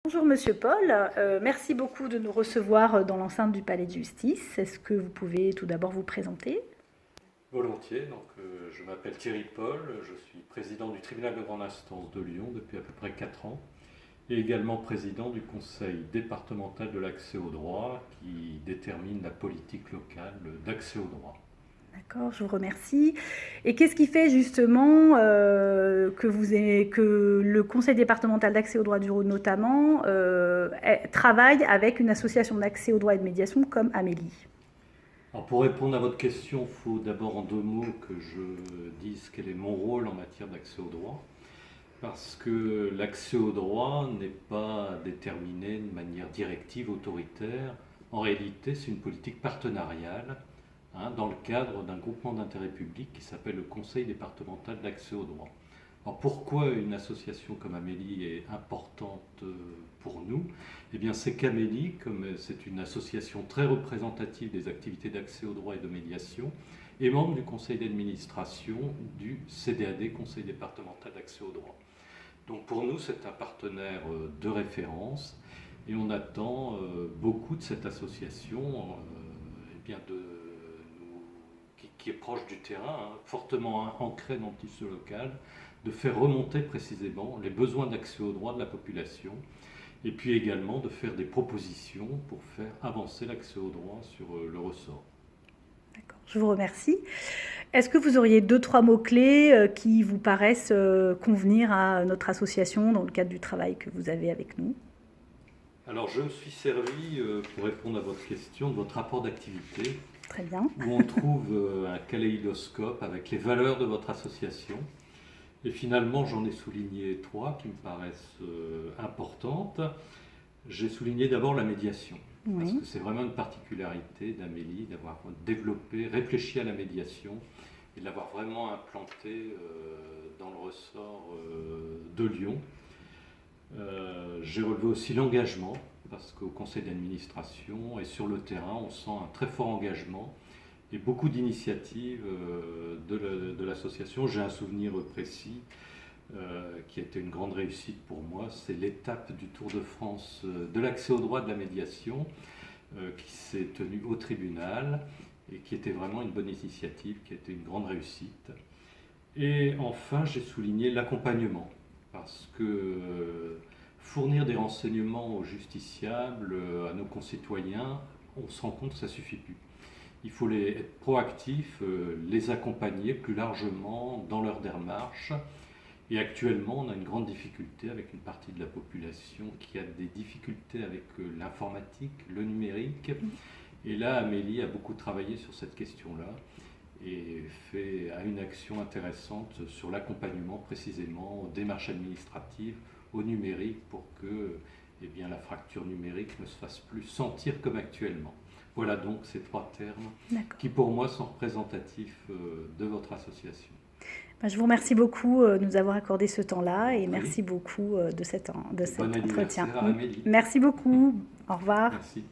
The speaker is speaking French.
Bonjour Monsieur Paul, merci beaucoup de nous recevoir dans l'enceinte du Palais de Justice. Est-ce que vous pouvez tout d'abord vous présenter? Volontiers, je m'appelle Thierry Paul, je suis président du tribunal de grande instance de Lyon depuis à peu près 4 ans et également président du conseil départemental de l'accès au droit qui détermine la politique locale d'accès au droit. D'accord, je vous remercie. Et qu'est-ce qui fait justement que le Conseil départemental d'accès au droit du Rhône notamment travaille avec une association d'accès au droit et de médiation comme Amélie? Alors pour répondre à votre question, il faut d'abord en 2 mots que je dise quel est mon rôle en matière d'accès au droit. Parce que l'accès au droit n'est pas déterminé de manière directive, autoritaire. En réalité, c'est une politique partenariale dans le cadre d'un groupement d'intérêt public qui s'appelle le Conseil départemental d'accès au droit. Alors pourquoi une association comme Amélie est importante pour nous? Eh bien c'est qu'Amélie, comme c'est une association très représentative des activités d'accès au droit et de médiation, est membre du conseil d'administration du CDAD, Conseil départemental d'accès au droit. Donc pour nous, c'est un partenaire de référence et on attend beaucoup de cette association eh bien qui est proche du terrain, fortement ancrée dans le tissu local, de faire remonter précisément les besoins d'accès au droit de la population et puis également de faire des propositions pour faire avancer l'accès au droit sur le ressort. D'accord, je vous remercie. Est-ce que vous auriez 2-3 mots-clés qui vous paraissent convenir à notre association dans le cadre du travail que vous avez avec nous? Alors je me suis servi, pour répondre à votre question, de votre rapport d'activité Très bien. où on trouve un kaléidoscope avec les valeurs de votre association. Et finalement, j'en ai souligné 3 qui me paraissent importantes. J'ai souligné d'abord la médiation, parce Oui. que c'est vraiment une particularité d'Amélie d'avoir développé, réfléchi à la médiation et de l'avoir vraiment implanté dans le ressort de Lyon. J'ai relevé aussi l'engagement, parce qu'au conseil d'administration et sur le terrain, on sent un très fort engagement et beaucoup d'initiatives de l'association. J'ai un souvenir précis qui a été une grande réussite pour moi, c'est l'étape du Tour de France de l'accès au droit de la médiation qui s'est tenue au tribunal et qui était vraiment une bonne initiative, qui a été une grande réussite. Et enfin, j'ai souligné l'accompagnement, parce que fournir des renseignements aux justiciables, à nos concitoyens, on se rend compte que ça ne suffit plus. Il faut être proactif, les accompagner plus largement dans leur démarche. Et actuellement, on a une grande difficulté avec une partie de la population qui a des difficultés avec l'informatique, le numérique. Et là, Amélie a beaucoup travaillé sur cette question-là et a une action intéressante sur l'accompagnement précisément aux démarches administratives, au numérique, pour que eh bien, la fracture numérique ne se fasse plus sentir comme actuellement. Voilà donc ces 3 termes qui pour moi sont représentatifs de votre association. Je vous remercie beaucoup de nous avoir accordé ce temps-là et merci beaucoup de cet Bon entretien. anniversaire à Amélie. Merci beaucoup. Au revoir. Merci.